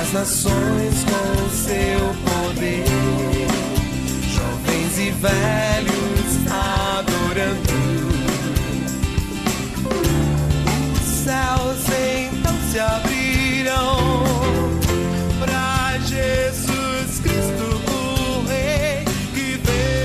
as nações com o seu poder, jovens e velhos adorando. Os céus então se abrirão para Jesus Cristo, o Rei que vem.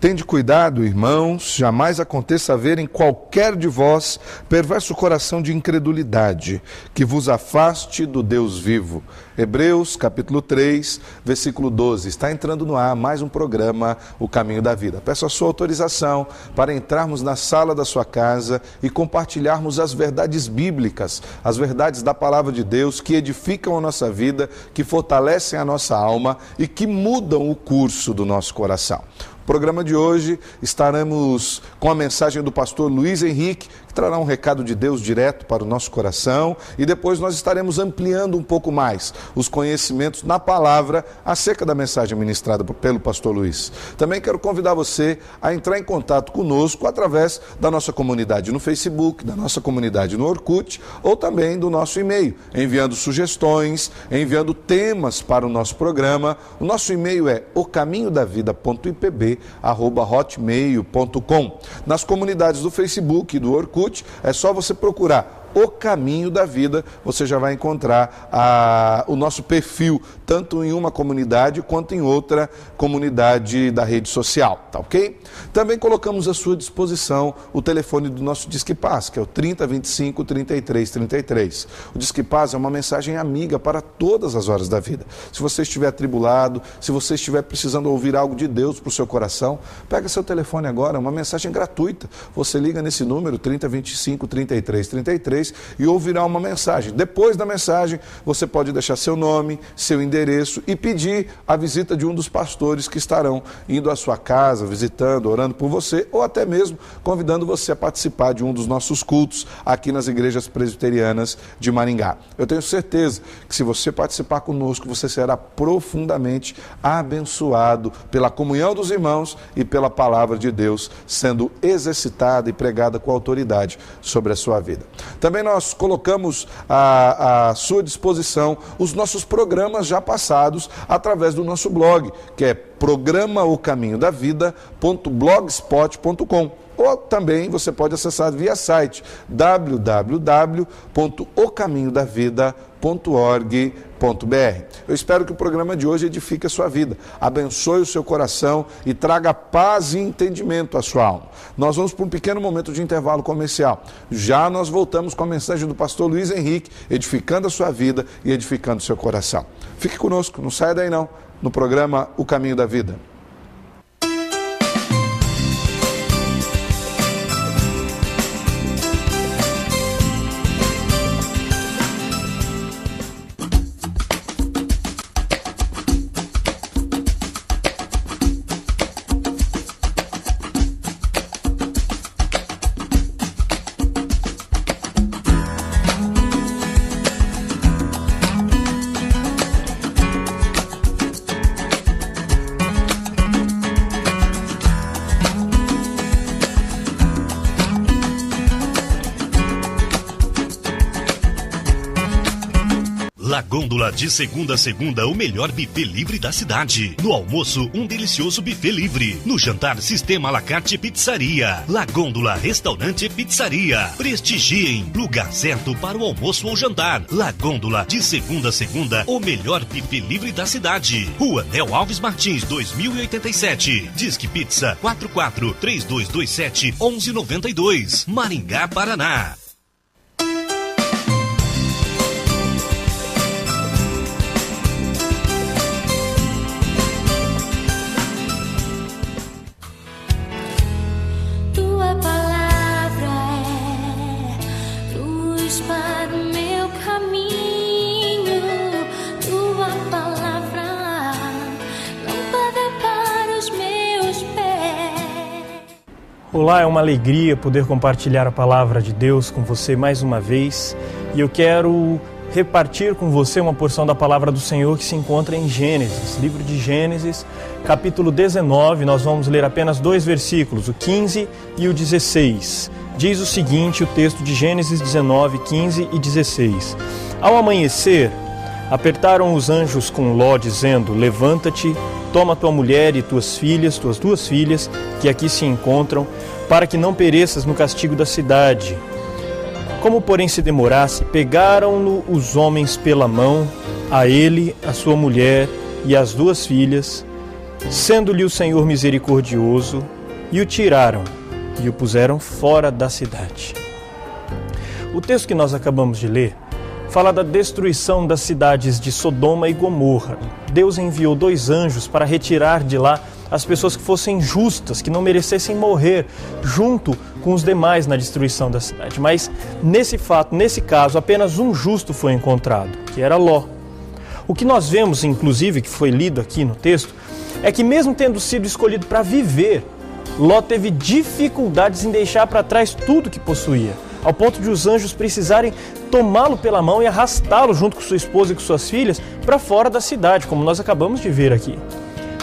Tende cuidado, irmãos, jamais aconteça haver em qualquer de vós perverso coração de incredulidade, que vos afaste do Deus vivo. Hebreus, capítulo 3, versículo 12. Está entrando no ar mais um programa, O Caminho da Vida. Peço a sua autorização para entrarmos na sala da sua casa e compartilharmos as verdades bíblicas, as verdades da palavra de Deus que edificam a nossa vida, que fortalecem a nossa alma e que mudam o curso do nosso coração. No programa de hoje estaremos com a mensagem do pastor Luiz Henrique, que trará um recado de Deus direto para o nosso coração, e depois nós estaremos ampliando um pouco mais os conhecimentos na palavra acerca da mensagem ministrada pelo pastor Luiz. Também quero convidar você a entrar em contato conosco através da nossa comunidade no Facebook, da nossa comunidade no Orkut, ou também do nosso e-mail, enviando sugestões, enviando temas para o nosso programa. O nosso e-mail é ocaminhodavida.ipb@hotmail.com. Nas comunidades do Facebook e do Orkut, é só você procurar O Caminho da Vida, você já vai encontrar o nosso perfil, tanto em uma comunidade quanto em outra comunidade da rede social, tá ok? Também colocamos à sua disposição o telefone do nosso Disque Paz, que é o 3025 3333. O Disque Paz é uma mensagem amiga para todas as horas da vida. Se você estiver atribulado, se você estiver precisando ouvir algo de Deus para o seu coração, pega seu telefone agora, é uma mensagem gratuita. Você liga nesse número, 3025 3333, e ouvirá uma mensagem. Depois da mensagem, você pode deixar seu nome, seu endereço e pedir a visita de um dos pastores que estarão indo à sua casa, visitando, orando por você, ou até mesmo convidando você a participar de um dos nossos cultos aqui nas igrejas presbiterianas de Maringá. Eu tenho certeza que se você participar conosco, você será profundamente abençoado pela comunhão dos irmãos e pela palavra de Deus sendo exercitada e pregada com autoridade sobre a sua vida. Também nós colocamos à sua disposição os nossos programas já passados através do nosso blog, que é programaocamindodavida.blogspot.com. Ou também você pode acessar via site www.ocaminhodavida.org.br. Eu espero que o programa de hoje edifique a sua vida, abençoe o seu coração e traga paz e entendimento à sua alma. Nós vamos para um pequeno momento de intervalo comercial. Já nós voltamos com a mensagem do pastor Luiz Henrique, edificando a sua vida e edificando o seu coração. Fique conosco, não saia daí não, no programa O Caminho da Vida. La Gôndola, de segunda a segunda, o melhor buffet livre da cidade. No almoço, um delicioso buffet livre. No jantar, sistema à la carte pizzaria. La Gôndola, restaurante e pizzaria. Prestigiem, lugar certo para o almoço ou jantar. La Gôndola, de segunda a segunda, o melhor buffet livre da cidade. Rua Nel Alves Martins, 2087. Disque Pizza, 44-3227-1192. Maringá, Paraná. Olá, é uma alegria poder compartilhar a palavra de Deus com você mais uma vez. E eu quero repartir com você uma porção da palavra do Senhor que se encontra em Gênesis, livro de Gênesis, capítulo 19. Nós vamos ler apenas 2 versículos, o 15 e o 16. Diz o seguinte, o texto de Gênesis 19, 15 e 16. Ao amanhecer, apertaram os anjos com Ló, dizendo: levanta-te, toma tua mulher e tuas 2 filhas, que aqui se encontram, para que não pereças no castigo da cidade. Como, porém, se demorasse, pegaram-no os homens pela mão, a ele, a sua mulher e as 2 filhas, sendo-lhe o Senhor misericordioso, e o tiraram, e o puseram fora da cidade. O texto que nós acabamos de ler fala da destruição das cidades de Sodoma e Gomorra. Deus enviou 2 anjos para retirar de lá as pessoas que fossem justas, que não merecessem morrer, junto com os demais na destruição da cidade. Mas nesse caso, apenas um justo foi encontrado, que era Ló. O que nós vemos, inclusive, que foi lido aqui no texto, é que mesmo tendo sido escolhido para viver, Ló teve dificuldades em deixar para trás tudo que possuía, ao ponto de os anjos precisarem tomá-lo pela mão e arrastá-lo junto com sua esposa e com suas filhas para fora da cidade, como nós acabamos de ver aqui.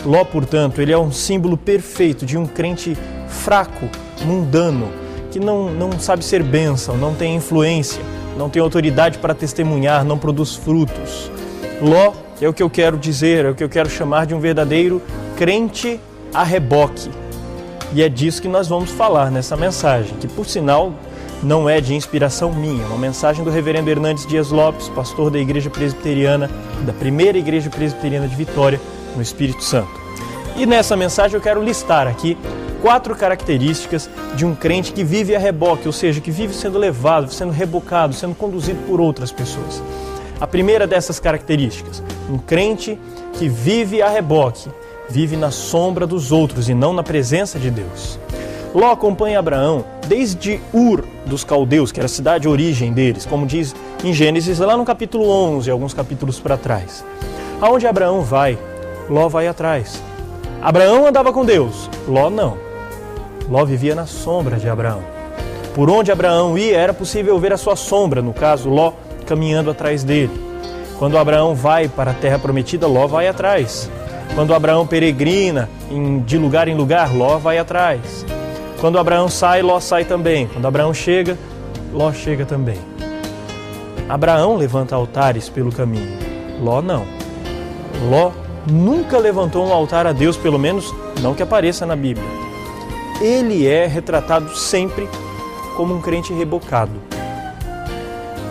Ló, portanto, ele é um símbolo perfeito de um crente fraco, mundano, que não sabe ser bênção, não tem influência, não tem autoridade para testemunhar, não produz frutos. Ló é o que eu quero dizer, é o que eu quero chamar de um verdadeiro crente a reboque. E é disso que nós vamos falar nessa mensagem, que por sinal não é de inspiração minha, é uma mensagem do reverendo Hernandes Dias Lopes, pastor da Igreja Presbiteriana, da primeira Igreja Presbiteriana de Vitória, no Espírito Santo. E nessa mensagem eu quero listar aqui 4 características de um crente que vive a reboque, ou seja, que vive sendo levado, sendo rebocado, sendo conduzido por outras pessoas. A primeira dessas características, um crente que vive a reboque, vive na sombra dos outros e não na presença de Deus. Ló acompanha Abraão desde Ur dos Caldeus, que era a cidade de origem deles, como diz em Gênesis, lá no capítulo 11, alguns capítulos para trás. Aonde Abraão vai, Ló vai atrás. Abraão andava com Deus, Ló não. Ló vivia na sombra de Abraão. Por onde Abraão ia, era possível ver a sua sombra, no caso, Ló caminhando atrás dele. Quando Abraão vai para a terra prometida, Ló vai atrás. Quando Abraão peregrina de lugar em lugar, Ló vai atrás. Quando Abraão sai, Ló sai também. Quando Abraão chega, Ló chega também. Abraão levanta altares pelo caminho, Ló não. Ló nunca levantou um altar a Deus, pelo menos não que apareça na Bíblia. Ele é retratado sempre como um crente rebocado.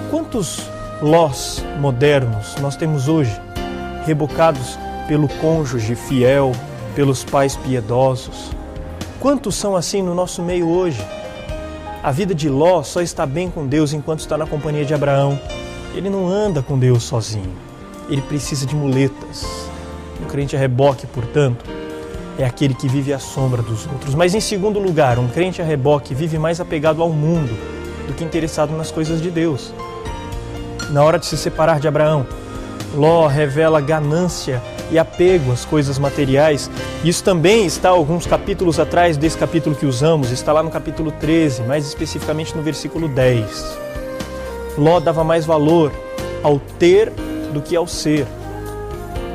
Quantos Lós modernos nós temos hoje, rebocados pelo cônjuge fiel, pelos pais piedosos? Quantos são assim no nosso meio hoje? A vida de Ló só está bem com Deus enquanto está na companhia de Abraão. Ele não anda com Deus sozinho. Ele precisa de muletas. Um crente a reboque, portanto, é aquele que vive à sombra dos outros. Mas em segundo lugar, um crente a reboque vive mais apegado ao mundo do que interessado nas coisas de Deus. Na hora de se separar de Abraão, Ló revela ganância e apego às coisas materiais. Isso também está alguns capítulos atrás desse capítulo que usamos, está lá no capítulo 13, mais especificamente no versículo 10. Ló dava mais valor ao ter do que ao ser.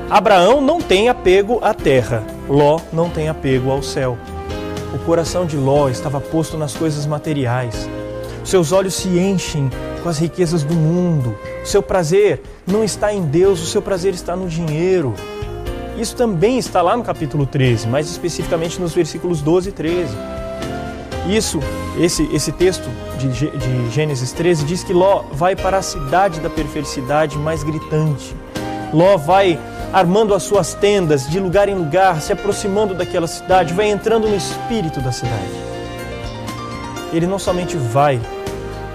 Abraão não tem apego à terra, Ló não tem apego ao céu. O coração de Ló estava posto nas coisas materiais. Seus olhos se enchem com as riquezas do mundo. O seu prazer não está em Deus, o seu prazer está no dinheiro. Isso também está lá no capítulo 13, mais especificamente nos versículos 12 e 13. Esse texto de Gênesis 13 diz que Ló vai para a cidade da perversidade mais gritante. Ló vai armando as suas tendas de lugar em lugar, se aproximando daquela cidade, vai entrando no espírito da cidade. Ele não somente vai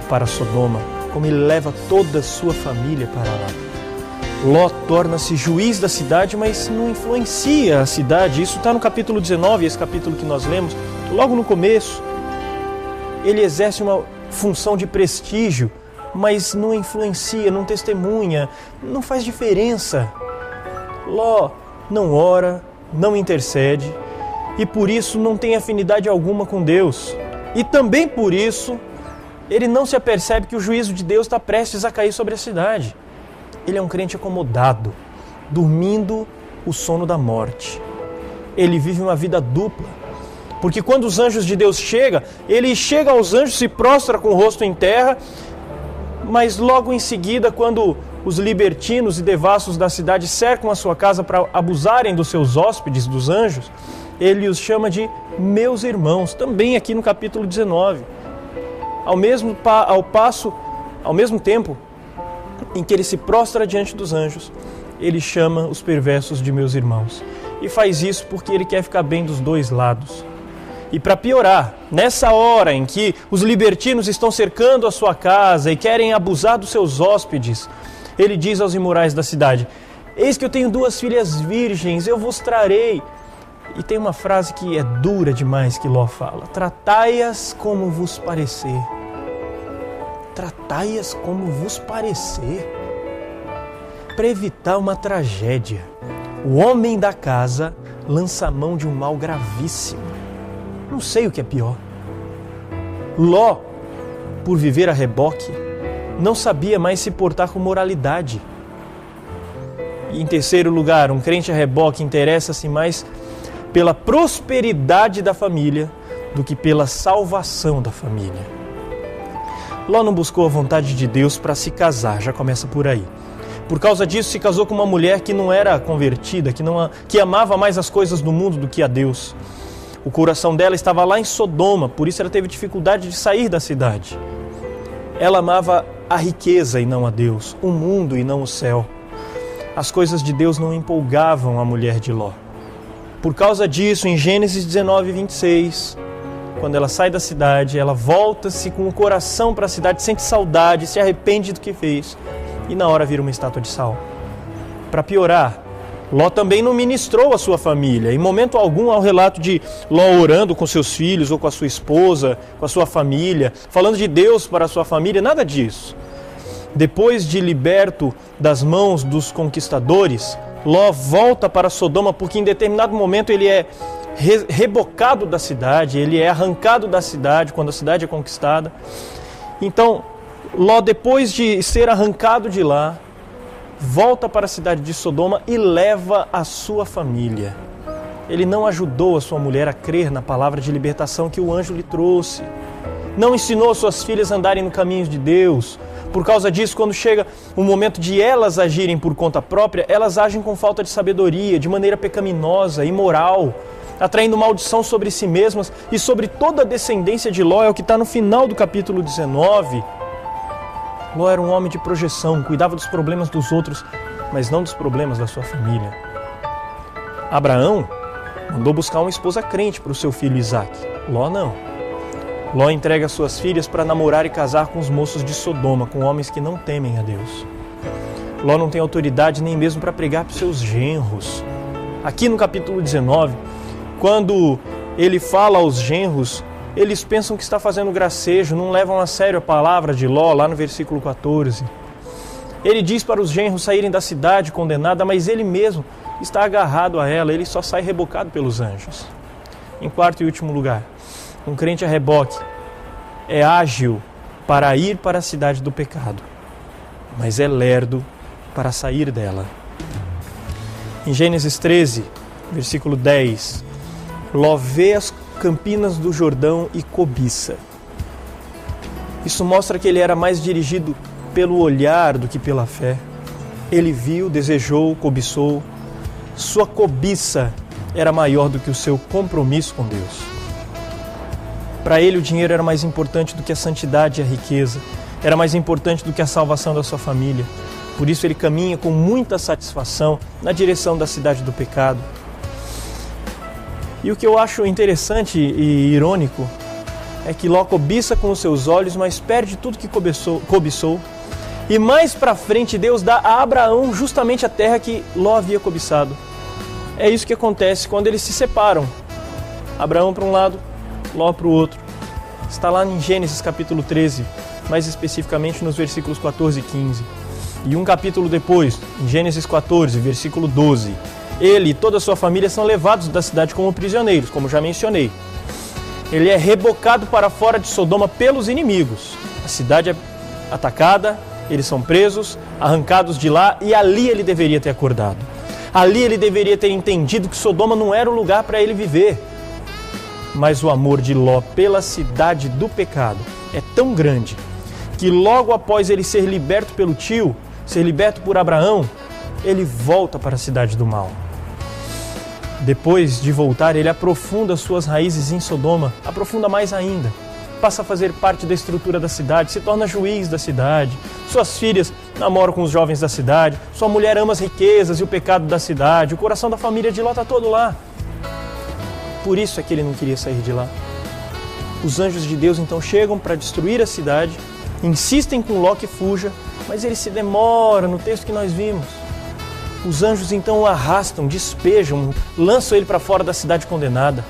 para Sodoma, como ele leva toda a sua família para lá. Ló torna-se juiz da cidade, mas não influencia a cidade. Isso está no capítulo 19, esse capítulo que nós lemos, logo no começo. Ele exerce uma função de prestígio, mas não influencia, não testemunha, não faz diferença. Ló não ora, não intercede, e por isso não tem afinidade alguma com Deus. E também por isso, ele não se apercebe que o juízo de Deus está prestes a cair sobre a cidade. ele é um crente acomodado, dormindo o sono da morte. Ele vive uma vida dupla, porque quando os anjos de Deus chegam, ele chega aos anjos, se prostra com o rosto em terra, mas logo em seguida, quando os libertinos e devassos da cidade cercam a sua casa para abusarem dos seus hóspedes, dos anjos, ele os chama de meus irmãos, também aqui no capítulo 19. Ao mesmo tempo em que ele se prostra diante dos anjos, ele chama os perversos de meus irmãos. E faz isso porque ele quer ficar bem dos dois lados. E para piorar, nessa hora em que os libertinos estão cercando a sua casa e querem abusar dos seus hóspedes, ele diz aos imorais da cidade: eis que eu tenho 2 filhas virgens, eu vos trarei. E tem uma frase que é dura demais que Ló fala: tratai-as como vos parecer. Tratai-as como vos parecer. Para evitar uma tragédia, o homem da casa lança a mão de um mal gravíssimo. Não sei o que é pior. Ló, por viver a reboque, não sabia mais se portar com moralidade. E em terceiro lugar, um crente a reboque interessa-se mais pela prosperidade da família do que pela salvação da família. Ló não buscou a vontade de Deus para se casar, já começa por aí. Por causa disso, se casou com uma mulher que não era convertida, que amava mais as coisas do mundo do que a Deus. O coração dela estava lá em Sodoma, por isso ela teve dificuldade de sair da cidade. Ela amava a riqueza e não a Deus, o mundo e não o céu. As coisas de Deus não empolgavam a mulher de Ló. Por causa disso, em Gênesis 19, 26, quando ela sai da cidade, ela volta-se com o coração para a cidade, sente saudade, se arrepende do que fez e na hora vira uma estátua de sal. Para piorar, Ló também não ministrou a sua família. Em momento algum há o relato de Ló orando com seus filhos ou com a sua esposa, com a sua família, falando de Deus para a sua família, nada disso. Depois de liberto das mãos dos conquistadores, Ló volta para Sodoma porque em determinado momento ele é rebocado da cidade, ele é arrancado da cidade quando a cidade é conquistada. Então, Ló, depois de ser arrancado de lá, volta para a cidade de Sodoma e leva a sua família. Ele não ajudou a sua mulher a crer na palavra de libertação que o anjo lhe trouxe. Não ensinou suas filhas a andarem no caminho de Deus. Por causa disso, quando chega o momento de elas agirem por conta própria, elas agem com falta de sabedoria, de maneira pecaminosa, imoral, atraindo maldição sobre si mesmas e sobre toda a descendência de Ló. É o que está no final do capítulo 19. Ló era um homem de projeção, cuidava dos problemas dos outros, mas não dos problemas da sua família. Abraão mandou buscar uma esposa crente para o seu filho Isaac. Ló não. Ló entrega suas filhas para namorar e casar com os moços de Sodoma, com homens que não temem a Deus. Ló não tem autoridade nem mesmo para pregar para os seus genros. Aqui no capítulo 19, quando ele fala aos genros, eles pensam que está fazendo gracejo, não levam a sério a palavra de Ló, lá no versículo 14. Ele diz para os genros saírem da cidade condenada, mas ele mesmo está agarrado a ela, ele só sai rebocado pelos anjos. Em quarto e último lugar, um crente a reboque é ágil para ir para a cidade do pecado, mas é lerdo para sair dela. Em Gênesis 13, versículo 10, Ló vê as campinas do Jordão e cobiça. Isso mostra que ele era mais dirigido pelo olhar do que pela fé. Ele viu, desejou, cobiçou. Sua cobiça era maior do que o seu compromisso com Deus. Para ele, o dinheiro era mais importante do que a santidade e a riqueza. Era mais importante do que a salvação da sua família. Por isso ele caminha com muita satisfação na direção da cidade do pecado. E o que eu acho interessante e irônico é que Ló cobiça com os seus olhos, mas perde tudo que cobiçou. E mais para frente Deus dá a Abraão justamente a terra que Ló havia cobiçado. É isso que acontece quando eles se separam. Abraão para um lado, Ló para o outro. Está lá em Gênesis capítulo 13, mais especificamente nos versículos 14 e 15. E um capítulo depois, em Gênesis 14, versículo 12, ele e toda a sua família são levados da cidade como prisioneiros, como já mencionei. Ele é rebocado para fora de Sodoma pelos inimigos. A cidade é atacada, eles são presos, arrancados de lá, e ali ele deveria ter acordado. Ali ele deveria ter entendido que Sodoma não era o lugar para ele viver. Mas o amor de Ló pela cidade do pecado é tão grande que logo após ele ser liberto pelo tio, ser liberto por Abraão, ele volta para a cidade do mal. Depois de voltar, ele aprofunda suas raízes em Sodoma, aprofunda mais ainda. Passa a fazer parte da estrutura da cidade, se torna juiz da cidade. Suas filhas namoram com os jovens da cidade. Sua mulher ama as riquezas e o pecado da cidade. O coração da família de Ló está todo lá. Por isso é que ele não queria sair de lá. Os anjos de Deus então chegam para destruir a cidade, insistem com Ló que fuja, mas ele se demora no texto que nós vimos. Os anjos então o arrastam, despejam, lançam ele para fora da cidade condenada.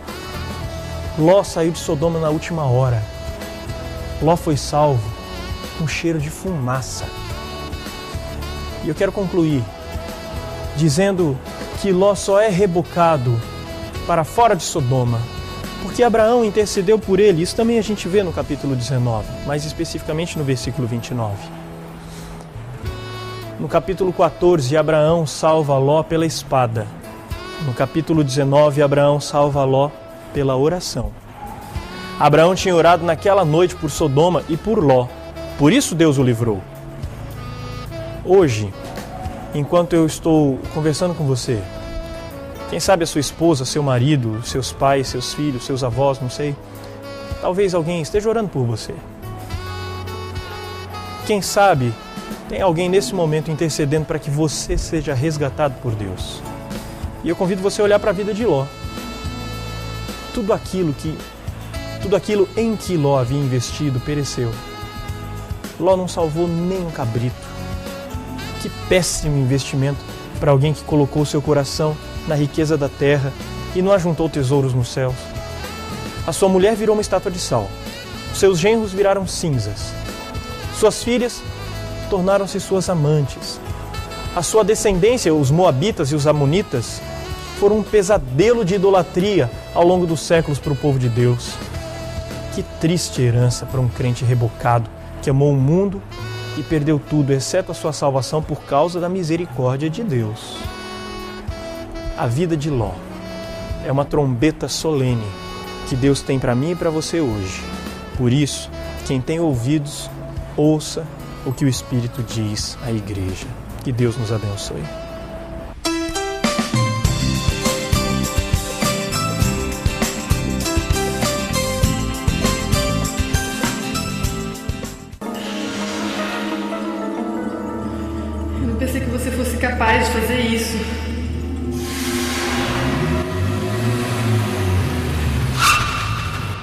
Ló saiu de Sodoma na última hora. Ló foi salvo com cheiro de fumaça. E eu quero concluir dizendo que Ló só é rebocado para fora de Sodoma porque Abraão intercedeu por ele. Isso também a gente vê no capítulo 19, mais especificamente no versículo 29. No capítulo 14, Abraão salva Ló pela espada. No capítulo 19, Abraão salva Ló pela oração. Abraão tinha orado naquela noite por Sodoma e por Ló. Por isso Deus o livrou. Hoje, enquanto eu estou conversando com você, quem sabe a sua esposa, seu marido, seus pais, seus filhos, seus avós, não sei, talvez alguém esteja orando por você. Quem sabe tem alguém nesse momento intercedendo para que você seja resgatado por Deus. E eu convido você a olhar para a vida de Ló. Tudo aquilo em que Ló havia investido pereceu. Ló não salvou nem um cabrito. Que péssimo investimento para alguém que colocou seu coração na riqueza da terra e não ajuntou tesouros nos céus. A sua mulher virou uma estátua de sal. Seus genros viraram cinzas. Suas filhas tornaram-se suas amantes. A sua descendência, os moabitas e os amonitas, foram um pesadelo de idolatria ao longo dos séculos para o povo de Deus. Que triste herança para um crente rebocado que amou o mundo e perdeu tudo, exceto a sua salvação por causa da misericórdia de Deus. A vida de Ló é uma trombeta solene que Deus tem para mim e para você hoje. Por isso, quem tem ouvidos, ouça o que o Espírito diz à igreja. Que Deus nos abençoe. Eu não pensei que você fosse capaz de fazer isso.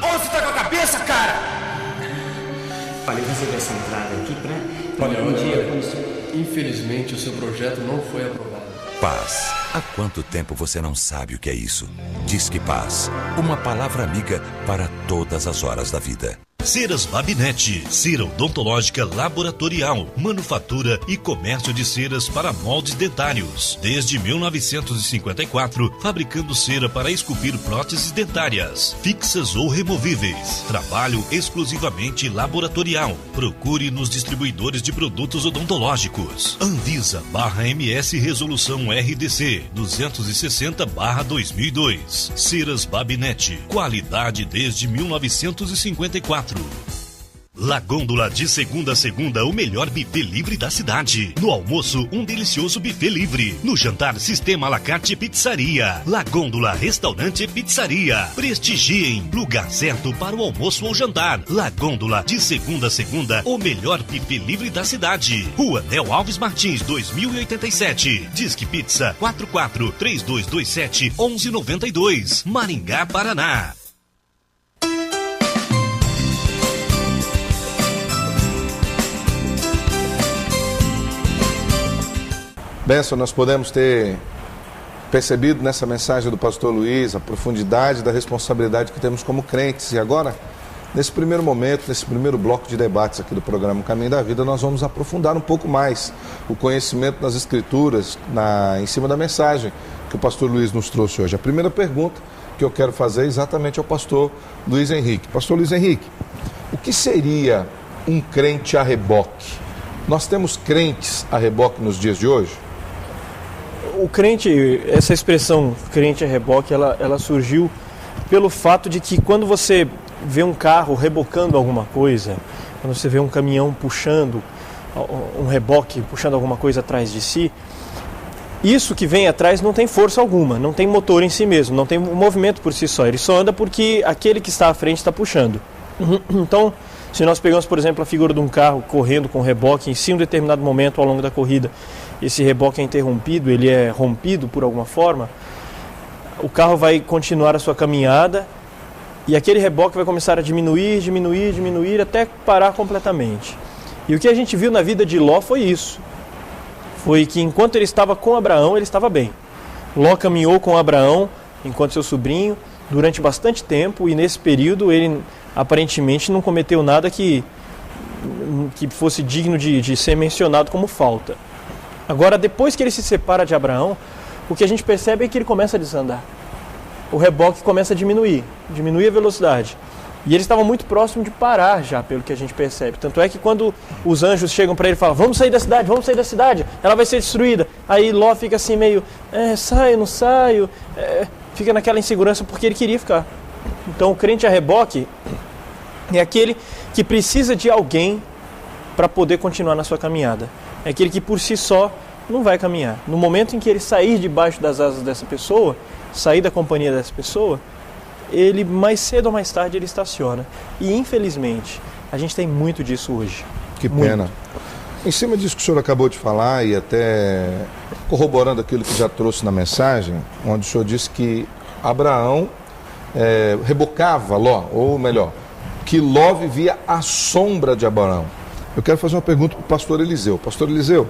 Onde você tá com a cabeça, cara? Falei fazer essa entrada aqui pra... Infelizmente, o seu projeto não foi aprovado. Paz. Há quanto tempo você não sabe o que é isso? Disque Paz. Uma palavra amiga para todas as horas da vida. Ceras Babinete, cera odontológica laboratorial, manufatura e comércio de ceras para moldes dentários. Desde 1954, fabricando cera para esculpir próteses dentárias, fixas ou removíveis. Trabalho exclusivamente laboratorial. Procure nos distribuidores de produtos odontológicos. Anvisa/MS Resolução RDC 260/2002. Ceras Babinete, qualidade desde 1954. La Gôndola, de segunda a segunda, o melhor buffet livre da cidade. No almoço, um delicioso buffet livre. No jantar, sistema à la carte pizzaria. La Gôndola, restaurante e pizzaria. Prestigiem, lugar certo para o almoço ou jantar. La Gôndola, de segunda a segunda, o melhor buffet livre da cidade. Rua Nel Alves Martins, 2087. Disque Pizza 44-3227-1192. Maringá, Paraná. Benção, nós podemos ter percebido nessa mensagem do pastor Luiz a profundidade da responsabilidade que temos como crentes. E agora, nesse primeiro momento, nesse primeiro bloco de debates aqui do programa Caminho da Vida, nós vamos aprofundar um pouco mais o conhecimento das Escrituras em cima da mensagem que o pastor Luiz nos trouxe hoje. A primeira pergunta que eu quero fazer é exatamente ao pastor Luiz Henrique. Pastor Luiz Henrique, o que seria um crente a reboque? Nós temos crentes a reboque nos dias de hoje? O crente, essa expressão crente a reboque, ela surgiu pelo fato de que quando você vê um carro rebocando alguma coisa, quando você vê um caminhão puxando um reboque, puxando alguma coisa atrás de si, isso que vem atrás não tem força alguma, não tem motor em si mesmo, não tem movimento por si só, ele só anda porque aquele que está à frente está puxando. Então, se nós pegamos, por exemplo, a figura de um carro correndo com reboque, em si, um determinado momento ao longo da corrida, esse reboque é interrompido, ele é rompido por alguma forma, o carro vai continuar a sua caminhada e aquele reboque vai começar a diminuir, até parar completamente. E o que a gente viu na vida de Ló foi isso. Foi que enquanto ele estava com Abraão, ele estava bem. Ló caminhou com Abraão, enquanto seu sobrinho, durante bastante tempo, e nesse período ele aparentemente não cometeu nada que fosse digno de ser mencionado como falta. Agora, depois que ele se separa de Abraão, o que a gente percebe é que ele começa a desandar. O reboque começa a diminui a velocidade. E ele estava muito próximo de parar já, pelo que a gente percebe. Tanto é que quando os anjos chegam para ele e falam, vamos sair da cidade, ela vai ser destruída. Aí Ló fica assim meio, saio, não saio, fica naquela insegurança porque ele queria ficar. Então o crente a reboque é aquele que precisa de alguém para poder continuar na sua caminhada. É aquele que por si só não vai caminhar. No momento em que ele sair debaixo das asas dessa pessoa, sair da companhia dessa pessoa, ele mais cedo ou mais tarde ele estaciona. E infelizmente, a gente tem muito disso hoje. Que pena. Em cima disso que o senhor acabou de falar e até corroborando aquilo que já trouxe na mensagem, onde o senhor disse que Abraão rebocava Ló, ou melhor, que Ló vivia à sombra de Abraão. Eu quero fazer uma pergunta para o pastor Eliseu. Pastor Eliseu,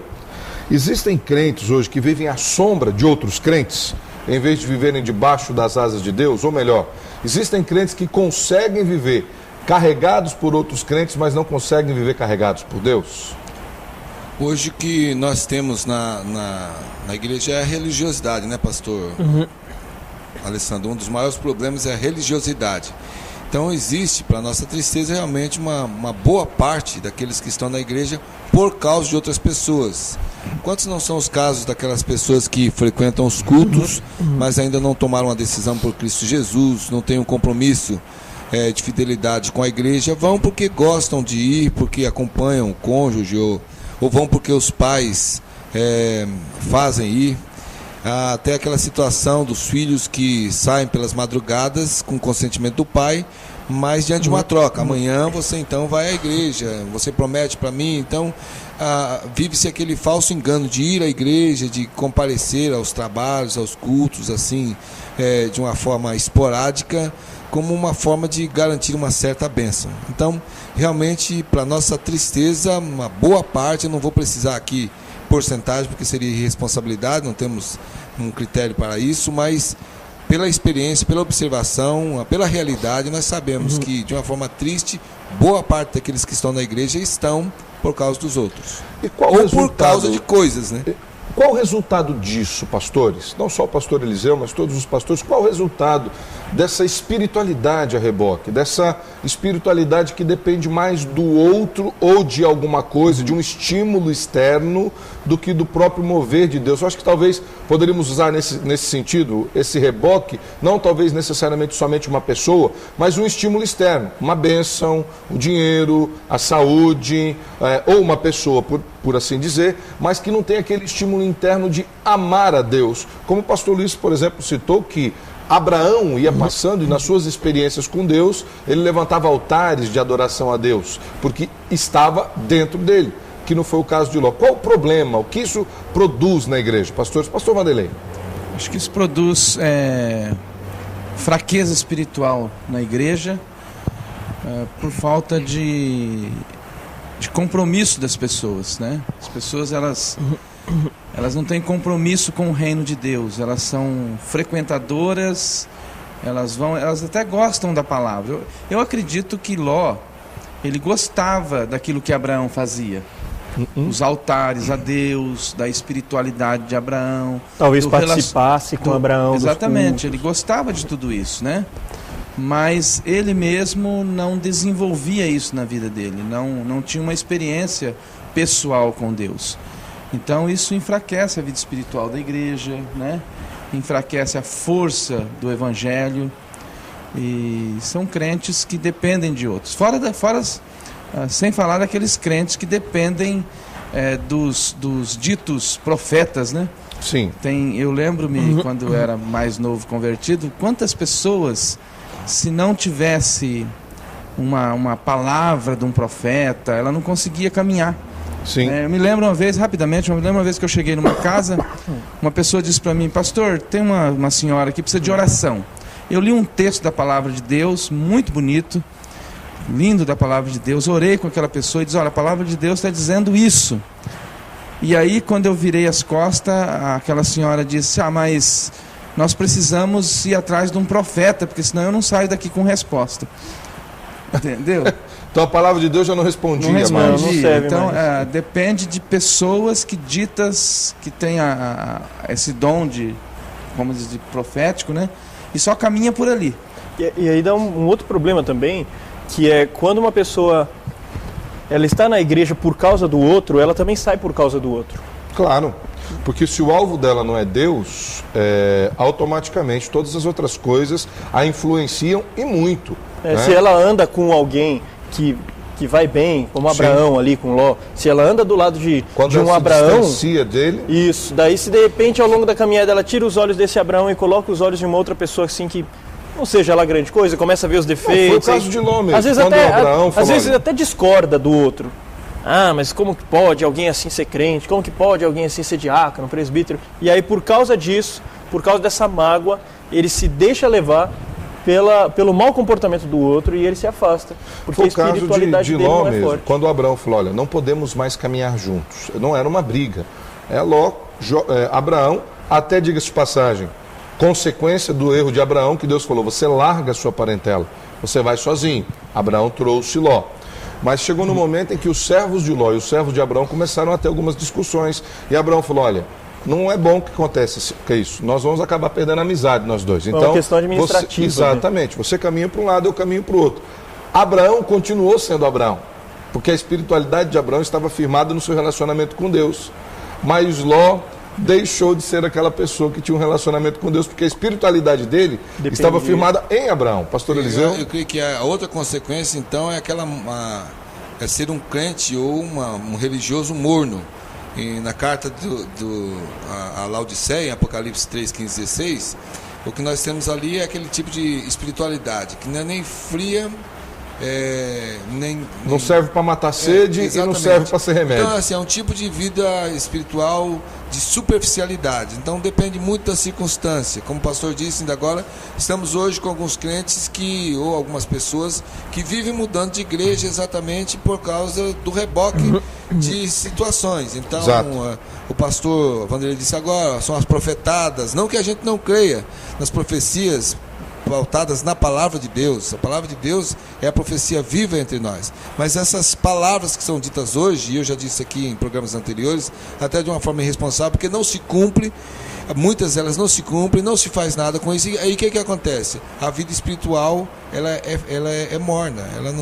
existem crentes hoje que vivem à sombra de outros crentes, em vez de viverem debaixo das asas de Deus? Ou melhor, existem crentes que conseguem viver carregados por outros crentes, mas não conseguem viver carregados por Deus? Hoje o que nós temos na igreja é a religiosidade, né, pastor? Alessandro, um dos maiores problemas é a religiosidade. Então existe, para nossa tristeza, realmente uma boa parte daqueles que estão na igreja por causa de outras pessoas. Quantos não são os casos daquelas pessoas que frequentam os cultos, mas ainda não tomaram uma decisão por Cristo Jesus, não têm um compromisso de fidelidade com a igreja, vão porque gostam de ir, porque acompanham o cônjuge, ou vão porque os pais fazem ir. Até aquela situação dos filhos que saem pelas madrugadas com consentimento do pai, mas diante de uma troca. Amanhã você então vai à igreja, você promete para mim, então vive-se aquele falso engano de ir à igreja, de comparecer aos trabalhos, aos cultos, assim, de uma forma esporádica, como uma forma de garantir uma certa bênção. Então, realmente, para nossa tristeza, uma boa parte, eu não vou precisar aqui porcentagem, porque seria irresponsabilidade, não temos um critério para isso, mas pela experiência, pela observação, pela realidade, nós sabemos que, de uma forma triste, boa parte daqueles que estão na igreja estão por causa dos outros. E qual ou por causa de coisas, né? Qual o resultado disso, pastores? Não só o pastor Eliseu, mas todos os pastores. Qual o resultado dessa espiritualidade a reboque? Dessa espiritualidade que depende mais do outro ou de alguma coisa, de um estímulo externo, do que do próprio mover de Deus. Eu acho que talvez poderíamos usar nesse sentido, esse reboque, não talvez necessariamente somente uma pessoa, mas um estímulo externo. Uma bênção, o dinheiro, a saúde, ou uma pessoa, por assim dizer, mas que não tem aquele estímulo interno de amar a Deus. Como o pastor Luiz, por exemplo, citou que Abraão ia passando e nas suas experiências com Deus, ele levantava altares de adoração a Deus, porque estava dentro dele, que não foi o caso de Ló. Qual o problema? O que isso produz na igreja? Pastor Vanderlei. Acho que isso produz fraqueza espiritual na igreja, por falta de compromisso das pessoas, né? As pessoas, elas não têm compromisso com o reino de Deus, elas são frequentadoras, elas até gostam da palavra. Eu acredito que Ló, ele gostava daquilo que Abraão fazia, os altares a Deus, da espiritualidade de Abraão. Talvez participasse com Abraão. Exatamente, ele gostava de tudo isso, né? mas ele mesmo não desenvolvia isso na vida dele, não tinha uma experiência pessoal com Deus. Então isso enfraquece a vida espiritual da igreja, né? Enfraquece a força do evangelho, e são crentes que dependem de outros. Sem falar daqueles crentes que dependem dos ditos profetas, né? Sim. Eu lembro-me, quando eu era mais novo convertido, quantas pessoas, se não tivesse uma palavra de um profeta, ela não conseguia caminhar. Sim. Eu me lembro uma vez que eu cheguei numa casa, uma pessoa disse para mim: pastor, tem uma senhora que precisa de oração. Eu li um texto da palavra de Deus, muito bonito, lindo da palavra de Deus, orei com aquela pessoa e disse: olha, a palavra de Deus está dizendo isso. E aí, quando eu virei as costas, aquela senhora disse: mas nós precisamos ir atrás de um profeta, porque senão eu não saio daqui com resposta. Entendeu? Então a palavra de Deus já não respondia mais. Não serve então, mais. Depende de pessoas que têm esse dom de profético, né? E só caminha por ali. E aí dá um outro problema também, que é quando uma pessoa ela está na igreja por causa do outro, ela também sai por causa do outro. Claro, porque se o alvo dela não é Deus, automaticamente todas as outras coisas a influenciam e muito. Né? Se ela anda com alguém que vai bem, como Abraão ali com Ló, se ela anda do lado de um Abraão, distancia dele. Isso, daí se de repente ao longo da caminhada ela tira os olhos desse Abraão e coloca os olhos de uma outra pessoa assim que não seja ela grande coisa, começa a ver os defeitos. Foi o caso de Ló mesmo. Às vezes até discorda do outro. Mas como que pode alguém assim ser crente? Como que pode alguém assim ser diácono, presbítero? E aí por causa disso, por causa dessa mágoa, ele se deixa levar pelo mau comportamento do outro e ele se afasta. Porque foi o caso de dele Ló não é mesmo, forte. quando Abraão falou: olha, não podemos mais caminhar juntos. Não era uma briga. Abraão, até diga-se de passagem, consequência do erro de Abraão, que Deus falou: você larga a sua parentela, você vai sozinho. Abraão trouxe Ló. Mas chegou no momento em que os servos de Ló e os servos de Abraão começaram a ter algumas discussões. E Abraão falou: olha, não é bom que aconteça isso. Nós vamos acabar perdendo a amizade, nós dois. Então, é uma questão administrativa. Exatamente. Você caminha para um lado, eu caminho para o outro. Abraão continuou sendo Abraão, porque a espiritualidade de Abraão estava firmada no seu relacionamento com Deus. Mas Ló deixou de ser aquela pessoa que tinha um relacionamento com Deus, porque a espiritualidade dele estava firmada em Abraão. Pastor Eliseu? Eu creio que a outra consequência, então, é ser um crente ou um religioso morno. E na carta a Laodiceia, em Apocalipse 3, 15, 16, o que nós temos ali é aquele tipo de espiritualidade, que não é nem fria, não serve para matar sede e não serve para ser remédio. Então, assim, é um tipo de vida espiritual de superficialidade. Então, depende muito da circunstância. Como o pastor disse ainda agora, estamos hoje com alguns crentes ou algumas pessoas que vivem mudando de igreja exatamente por causa do reboque de situações. Então, o pastor Vanderlei disse agora, são as profetadas. Não que a gente não creia nas profecias pautadas na palavra de Deus. A palavra de Deus é a profecia viva entre nós. Mas essas palavras que são ditas hoje, e eu já disse aqui em programas anteriores, até de uma forma irresponsável, porque não se cumpre, muitas delas não se cumprem, não se faz nada com isso. E aí o que acontece? A vida espiritual ela é morna, ela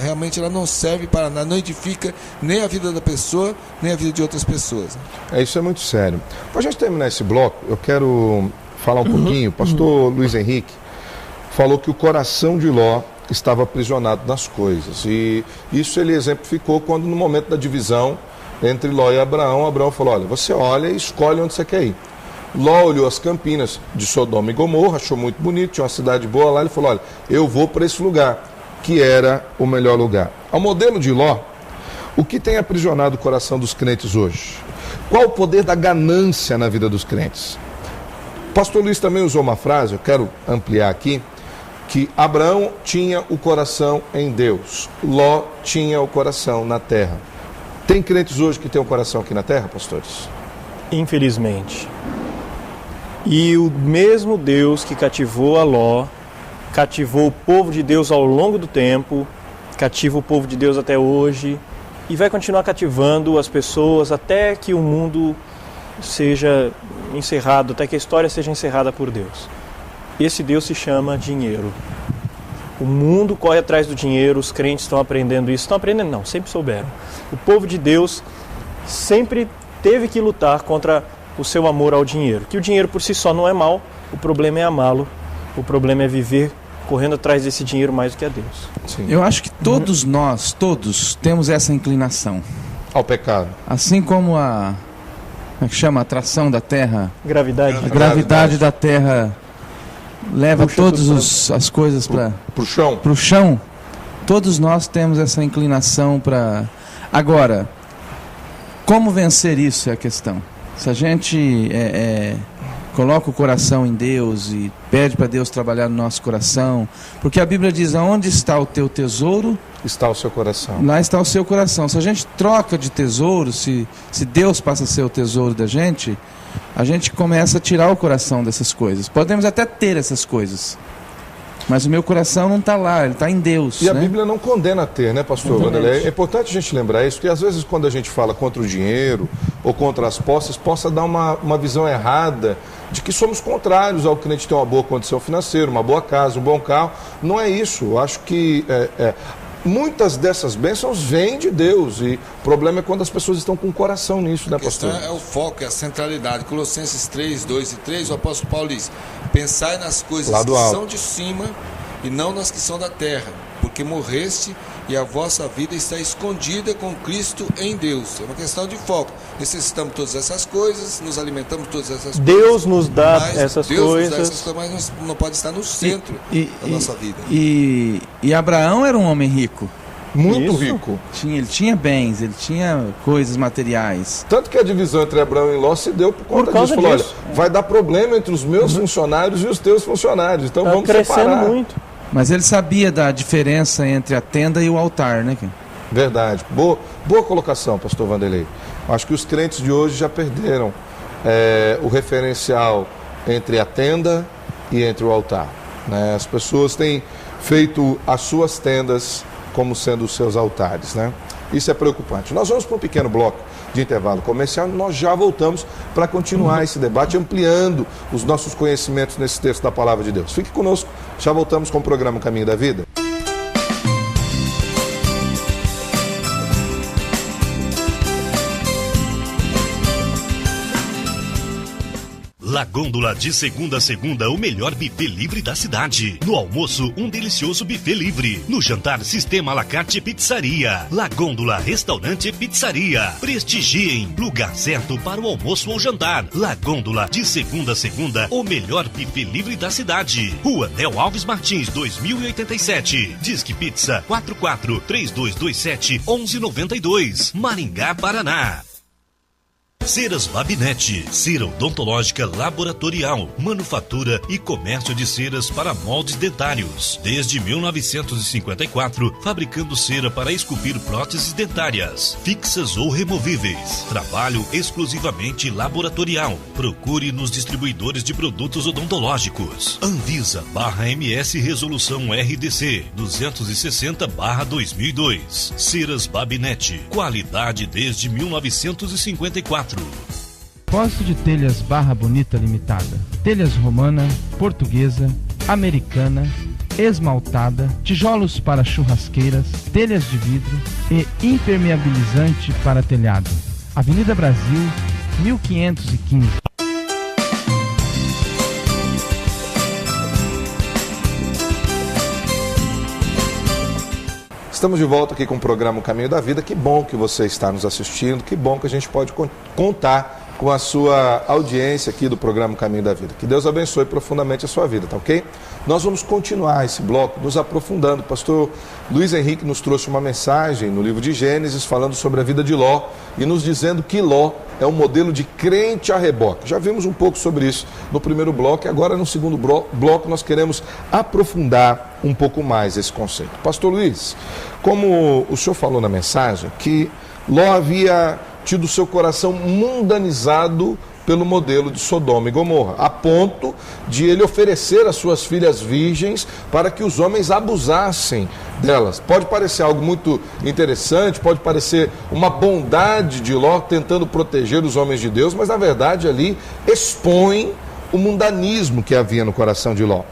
realmente não serve para nada, não edifica nem a vida da pessoa, nem a vida de outras pessoas. Isso é muito sério. Para a gente terminar esse bloco, eu quero falar um pouquinho. O pastor Luiz Henrique falou que o coração de Ló estava aprisionado nas coisas, e isso ele exemplificou quando no momento da divisão entre Ló e Abraão falou: olha, você olha e escolhe onde você quer ir. Ló olhou as campinas de Sodoma e Gomorra, achou muito bonito, tinha uma cidade boa lá, ele falou: olha, eu vou para esse lugar, que era o melhor lugar. Ao modelo de Ló, o que tem aprisionado o coração dos crentes hoje? Qual o poder da ganância na vida dos crentes? O pastor Luiz também usou uma frase, eu quero ampliar aqui, que Abraão tinha o coração em Deus, Ló tinha o coração na terra. Tem crentes hoje que têm o coração aqui na terra, pastores? Infelizmente. E o mesmo Deus que cativou a Ló, cativou o povo de Deus ao longo do tempo, cativa o povo de Deus até hoje, e vai continuar cativando as pessoas até que o mundo seja encerrado, até que a história seja encerrada por Deus. Esse Deus se chama dinheiro. O mundo corre atrás do dinheiro, os crentes estão aprendendo isso. Estão aprendendo? Não, sempre souberam. O povo de Deus sempre teve que lutar contra o seu amor ao dinheiro. Que o dinheiro por si só não é mal, o problema é amá-lo. O problema é viver correndo atrás desse dinheiro mais do que a Deus. Sim. Eu acho que todos nós, todos, temos essa inclinação. Ao pecado. Assim como a... Como é que chama? A atração da Terra. Gravidade. A gravidade da Terra leva todas as coisas para o chão. Todos nós temos essa inclinação para... Agora, como vencer isso é a questão. Se a gente coloca o coração em Deus e pede para Deus trabalhar no nosso coração, porque a Bíblia diz, aonde está o teu tesouro, está o seu coração. Lá está o seu coração. Se a gente troca de tesouro, se Deus passa a ser o tesouro da gente, a gente começa a tirar o coração dessas coisas. Podemos até ter essas coisas, mas o meu coração não está lá, ele está em Deus. E a Bíblia não condena ter, né, pastor Vanderlei? É importante a gente lembrar isso, porque às vezes quando a gente fala contra o dinheiro ou contra as posses, possa dar uma visão errada de que somos contrários ao crente ter uma boa condição financeira, uma boa casa, um bom carro. Não é isso. Eu acho que muitas dessas bênçãos vêm de Deus, e o problema é quando as pessoas estão com o coração nisso, né, pastor? A questão é o foco, é a centralidade. Colossenses 3, 2 e 3, o apóstolo Paulo diz, pensai nas coisas que são de cima e não nas que são da terra, porque morreste e a vossa vida está escondida com Cristo em Deus. É uma questão de foco. Necessitamos todas essas coisas, nos alimentamos de todas essas coisas. Deus nos dá essas coisas, mas não pode estar no centro da nossa vida. E Abraão era um homem rico. Muito rico. Ele tinha bens, ele tinha coisas materiais. Tanto que a divisão entre Abraão e Ló se deu por conta disso. Falou, olha, vai dar problema entre os meus funcionários e os teus funcionários. Então vamos separar. Muito. Mas ele sabia da diferença entre a tenda e o altar, né? Verdade. Boa colocação, pastor Vanderlei. Acho que os crentes de hoje já perderam o referencial entre a tenda e entre o altar, né? As pessoas têm feito as suas tendas como sendo os seus altares, né? Isso é preocupante. Nós vamos para um pequeno bloco de intervalo comercial e nós já voltamos para continuar esse debate, ampliando os nossos conhecimentos nesse texto da Palavra de Deus. Fique conosco, já voltamos com o programa Caminho da Vida. La Gôndola, de segunda a segunda, o melhor buffet livre da cidade. No almoço, um delicioso buffet livre. No jantar, sistema à la carte pizzaria. La Gôndola, restaurante e pizzaria. Prestigiem, lugar certo para o almoço ou jantar. La Gôndola, de segunda a segunda, o melhor buffet livre da cidade. Rua Del Alves Martins, 2087. Disque Pizza 44-3227-1192. Maringá, Paraná. Ceras Babinete, cera odontológica laboratorial, manufatura e comércio de ceras para moldes dentários. Desde 1954, fabricando cera para esculpir próteses dentárias, fixas ou removíveis. Trabalho exclusivamente laboratorial. Procure nos distribuidores de produtos odontológicos. Anvisa/MS Resolução RDC 260/2002. Ceras Babinete, qualidade desde 1954. Depósito de telhas Barra Bonita Limitada. Telhas romana, portuguesa, americana, esmaltada, tijolos para churrasqueiras, telhas de vidro e impermeabilizante para telhado. Avenida Brasil, 1515. Estamos de volta aqui com o programa Caminho da Vida. Que bom que você está nos assistindo, que bom que a gente pode contar com a sua audiência aqui do programa Caminho da Vida. Que Deus abençoe profundamente a sua vida, tá ok? Nós vamos continuar esse bloco nos aprofundando. O pastor Luiz Henrique nos trouxe uma mensagem no livro de Gênesis falando sobre a vida de Ló e nos dizendo que Ló é um modelo de crente a reboque. Já vimos um pouco sobre isso no primeiro bloco e agora no segundo bloco nós queremos aprofundar um pouco mais esse conceito. Pastor Luiz, como o senhor falou na mensagem, que Ló havia tido seu coração mundanizado pelo modelo de Sodoma e Gomorra, a ponto de ele oferecer as suas filhas virgens para que os homens abusassem delas. Pode parecer algo muito interessante, pode parecer uma bondade de Ló tentando proteger os homens de Deus, mas na verdade ali expõe o mundanismo que havia no coração de Ló.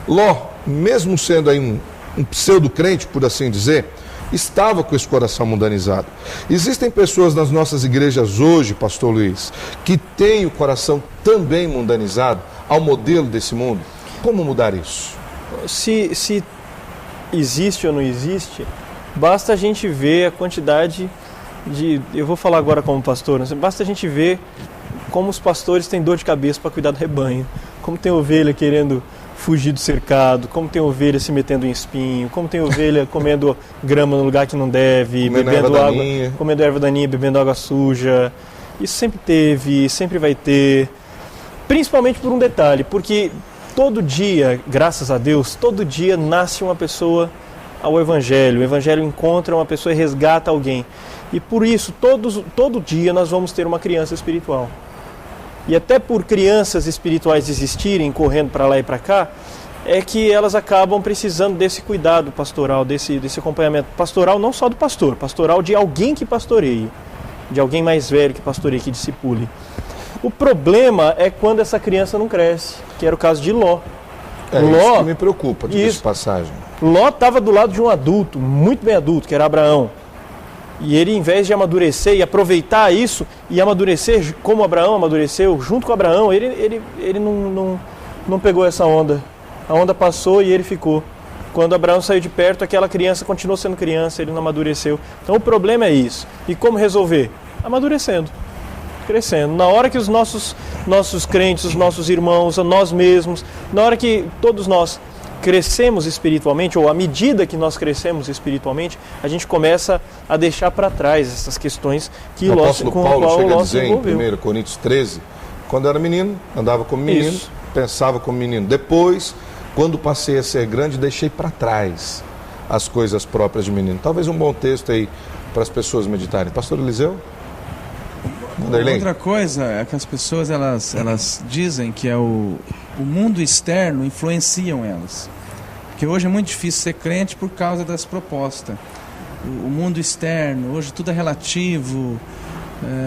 Ló, mesmo sendo aí um pseudo-crente, por assim dizer, estava com esse coração mundanizado. Existem pessoas nas nossas igrejas hoje, pastor Luiz, que têm o coração também mundanizado ao modelo desse mundo. Como mudar isso? Se existe ou não existe, basta a gente ver a quantidade de... Eu vou falar agora como pastor, basta a gente ver como os pastores têm dor de cabeça para cuidar do rebanho, como tem ovelha querendo fugir do cercado, como tem ovelha se metendo em espinho, como tem ovelha comendo grama no lugar que não deve, comendo erva daninha, bebendo água suja. Isso sempre teve, sempre vai ter, principalmente por um detalhe, porque todo dia, graças a Deus, todo dia nasce uma pessoa ao Evangelho. O Evangelho encontra uma pessoa e resgata alguém. E por isso, todo dia nós vamos ter uma criança espiritual. E até por crianças espirituais existirem, correndo para lá e para cá, é que elas acabam precisando desse cuidado pastoral, desse acompanhamento pastoral, não só do pastor, pastoral de alguém que pastoreie, de alguém mais velho que pastoreie, que discipule. O problema é quando essa criança não cresce, que era o caso de Ló. Isso que me preocupa, de passagem. Ló estava do lado de um adulto, muito bem adulto, que era Abraão. E ele, em vez de amadurecer e aproveitar isso, e amadurecer como Abraão amadureceu, junto com Abraão, ele não pegou essa onda. A onda passou e ele ficou. Quando Abraão saiu de perto, aquela criança continuou sendo criança, ele não amadureceu. Então o problema é isso. E como resolver? Amadurecendo, crescendo. Na hora que os nossos crentes, os nossos irmãos, nós mesmos, na hora que todos nós crescemos espiritualmente, ou à medida que nós crescemos espiritualmente, a gente começa a deixar para trás essas questões que o apóstolo Paulo chega a dizer em 1 envolveu. Coríntios 13, quando eu era menino, andava como menino, pensava como menino. Depois, quando passei a ser grande, deixei para trás as coisas próprias de menino. Talvez um bom texto aí para as pessoas meditarem. Pastor Eliseu? Outra coisa é que as pessoas elas dizem que é o mundo externo influenciam elas. Porque hoje é muito difícil ser crente por causa das propostas. O mundo externo, hoje tudo é relativo,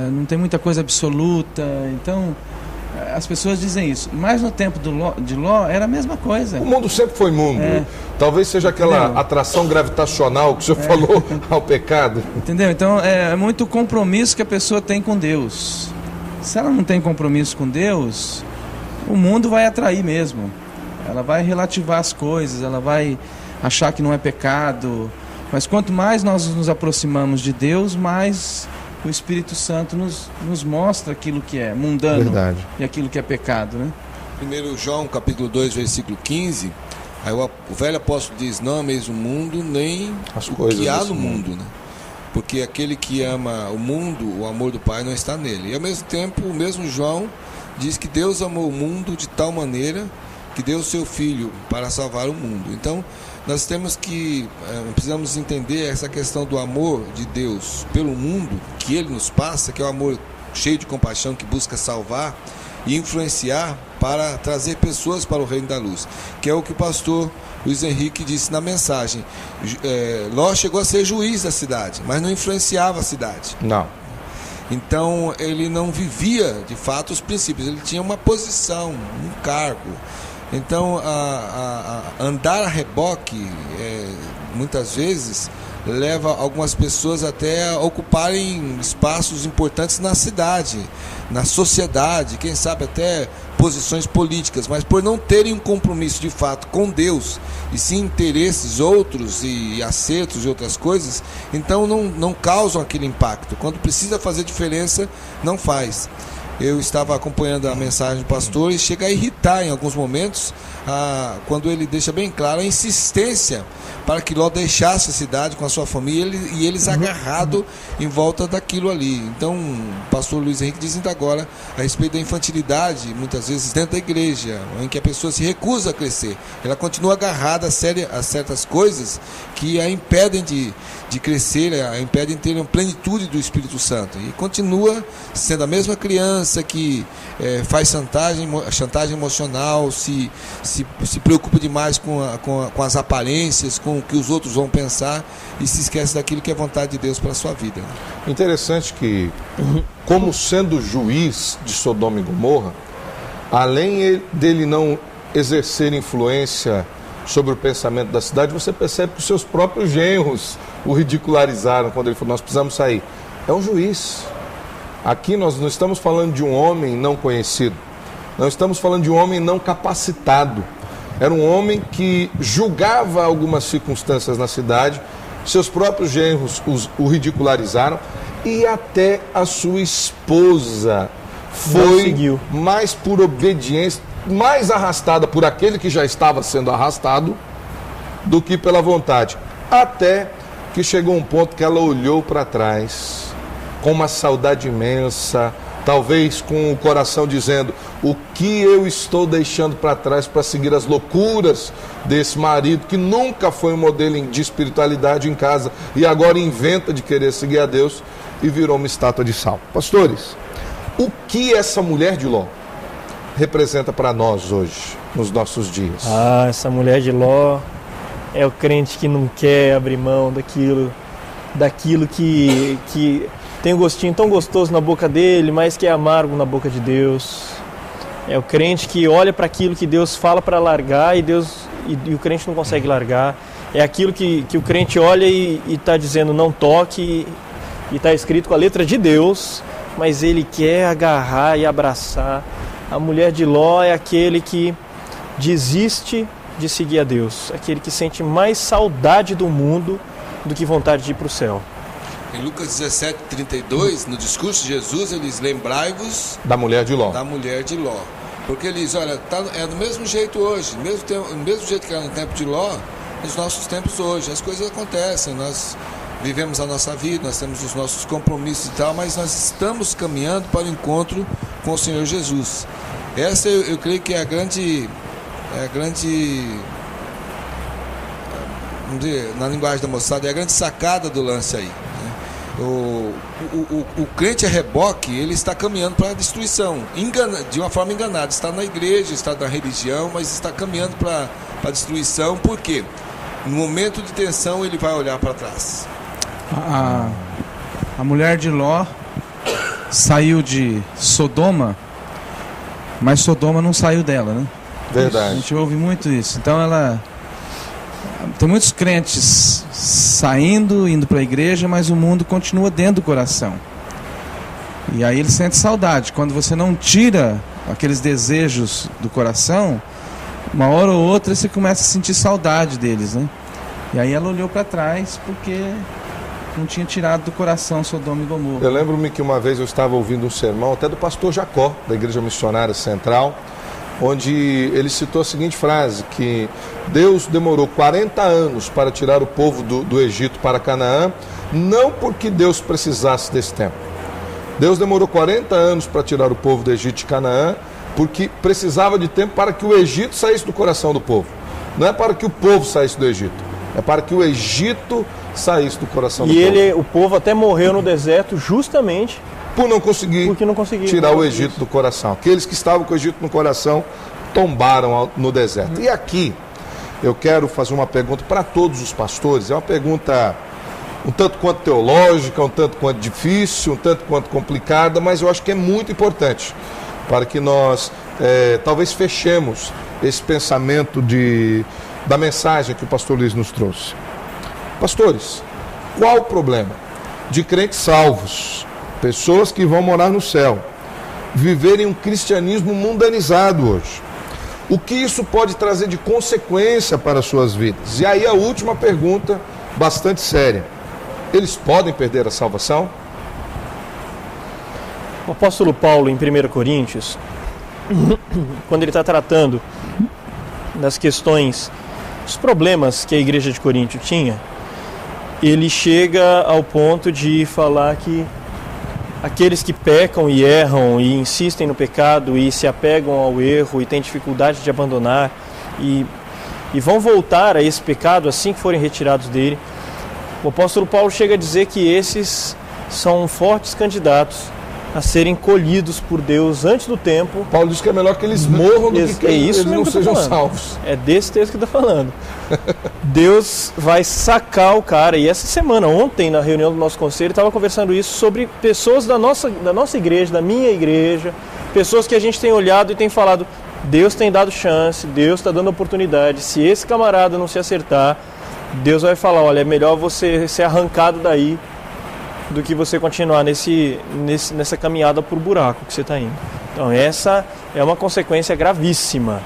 não tem muita coisa absoluta. Então, as pessoas dizem isso. Mas no tempo de Ló era a mesma coisa. O mundo sempre foi mundo. Talvez seja aquela atração gravitacional que o senhor falou ao pecado. Entendeu? Então é muito compromisso que a pessoa tem com Deus. Se ela não tem compromisso com Deus, o mundo vai atrair mesmo. Ela vai relativar as coisas, ela vai achar que não é pecado. Mas quanto mais nós nos aproximamos de Deus, mais o Espírito Santo nos mostra aquilo que é mundano e aquilo que é pecado, né? 1 João capítulo 2, versículo 15, aí o velho apóstolo diz: não ameis o mundo, nem as o coisas que há no mundo, né? Porque aquele que ama o mundo, o amor do Pai não está nele. E ao mesmo tempo, o mesmo João diz que Deus amou o mundo de tal maneira que deu o seu Filho para salvar o mundo. Então, nós temos que, precisamos entender essa questão do amor de Deus pelo mundo, que Ele nos passa, que é o amor cheio de compaixão, que busca salvar e influenciar para trazer pessoas para o reino da luz, que é o que o pastor Luiz Henrique disse na mensagem. Ló chegou a ser juiz da cidade, mas não influenciava a cidade. Não. Então, ele não vivia, de fato, os princípios. Ele tinha uma posição, um cargo. Então, andar a reboque, muitas vezes, leva algumas pessoas até a ocuparem espaços importantes na cidade, na sociedade, quem sabe até posições políticas, mas por não terem um compromisso de fato com Deus, e sim interesses outros e acertos e outras coisas, então não causam aquele impacto. Quando precisa fazer diferença, não faz. Eu estava acompanhando a mensagem do pastor e chega a irritar em alguns momentos, quando ele deixa bem claro a insistência para que Ló deixasse a cidade com a sua família e eles agarrados em volta daquilo ali. Então, o pastor Luiz Henrique diz ainda agora a respeito da infantilidade, muitas vezes dentro da igreja, em que a pessoa se recusa a crescer. Ela continua agarrada a certas coisas que a impedem de crescer, a impedem de ter uma plenitude do Espírito Santo. E continua sendo a mesma criança que faz chantagem emocional, se preocupa demais com as aparências, com o que os outros vão pensar e se esquece daquilo que é vontade de Deus para a sua vida. Interessante que, como sendo juiz de Sodoma e Gomorra, além dele não exercer influência sobre o pensamento da cidade, você percebe que os seus próprios genros o ridicularizaram quando ele falou: nós precisamos sair. É um juiz. Aqui nós não estamos falando de um homem não conhecido, não estamos falando de um homem não capacitado. Era um homem que julgava algumas circunstâncias na cidade, seus próprios genros o ridicularizaram, e até a sua esposa foi mais por obediência, mais arrastada por aquele que já estava sendo arrastado do que pela vontade. Até que chegou um ponto que ela olhou para trás com uma saudade imensa, talvez com o coração dizendo: o que eu estou deixando para trás para seguir as loucuras desse marido que nunca foi um modelo de espiritualidade em casa e agora inventa de querer seguir a Deus e virou uma estátua de sal. Pastores, o que essa mulher de Ló representa para nós hoje, nos nossos dias? Essa mulher de Ló é o crente que não quer abrir mão daquilo que tem um gostinho tão gostoso na boca dele, mas que é amargo na boca de Deus. É o crente que olha para aquilo que Deus fala para largar e o crente não consegue largar. É aquilo que o crente olha e está dizendo não toque, e está escrito com a letra de Deus, mas ele quer agarrar e abraçar. A mulher de Ló é aquele que desiste de seguir a Deus, aquele que sente mais saudade do mundo do que vontade de ir para o céu. Em Lucas 17:32, no discurso de Jesus, ele diz: lembrai-vos da mulher de Ló. Da mulher de Ló. Porque ele diz: olha, é do mesmo jeito hoje, do mesmo jeito que era no tempo de Ló, nos nossos tempos hoje. As coisas acontecem, nós vivemos a nossa vida, nós temos os nossos compromissos e tal, mas nós estamos caminhando para o encontro com o Senhor Jesus. Essa eu creio que é a grande, vamos dizer, na linguagem da moçada, é a grande sacada do lance aí. O crente a reboque, ele está caminhando para a destruição, de uma forma enganada. Está na igreja, está na religião, mas está caminhando para a destruição. Por quê? No momento de tensão ele vai olhar para trás. A mulher de Ló saiu de Sodoma, mas Sodoma não saiu dela, né? Verdade. A gente ouve muito isso. Então tem muitos crentes saindo, indo para a igreja, mas o mundo continua dentro do coração. E aí ele sente saudade. Quando você não tira aqueles desejos do coração, uma hora ou outra você começa a sentir saudade deles, né? E aí ela olhou para trás porque não tinha tirado do coração Sodoma e Gomorra. Eu lembro-me que uma vez eu estava ouvindo um sermão, até do pastor Jacó, da Igreja Missionária Central, onde ele citou a seguinte frase, que Deus demorou 40 anos para tirar o povo do Egito para Canaã, não porque Deus precisasse desse tempo. Deus demorou 40 anos para tirar o povo do Egito de Canaã, porque precisava de tempo para que o Egito saísse do coração do povo. Não é para que o povo saísse do Egito, é para que o Egito saísse do coração do povo. E o povo até morreu no deserto justamente por não conseguir tirar o Egito do coração. Aqueles que estavam com o Egito no coração tombaram no deserto. E aqui eu quero fazer uma pergunta para todos os pastores. É uma pergunta um tanto quanto teológica, um tanto quanto difícil, um tanto quanto complicada, mas eu acho que é muito importante para que nós talvez fechemos esse pensamento da mensagem que o pastor Luiz nos trouxe. Pastores, qual o problema de crentes salvos, pessoas que vão morar no céu, viverem um cristianismo mundanizado hoje? O que isso pode trazer de consequência para as suas vidas? E aí a última pergunta, bastante séria: eles podem perder a salvação? O apóstolo Paulo, em 1 Coríntios, quando ele está tratando das questões, dos problemas que a igreja de Corinto tinha, ele chega ao ponto de falar que aqueles que pecam e erram e insistem no pecado e se apegam ao erro e têm dificuldade de abandonar e vão voltar a esse pecado assim que forem retirados dele, o apóstolo Paulo chega a dizer que esses são fortes candidatos a serem colhidos por Deus antes do tempo. Paulo diz que é melhor que eles morram do que eles não sejam salvos. É desse texto que está falando. Deus vai sacar o cara. E essa semana, ontem, na reunião do nosso conselho, estava conversando isso sobre pessoas da nossa igreja, da minha igreja, Pessoas que a gente tem olhado e tem falado, Deus tem dado chance, Deus está dando oportunidade. Se esse camarada não se acertar, Deus vai falar, olha, é melhor você ser arrancado daí do que você continuar nessa caminhada por buraco que você está indo. Então essa é uma consequência gravíssima.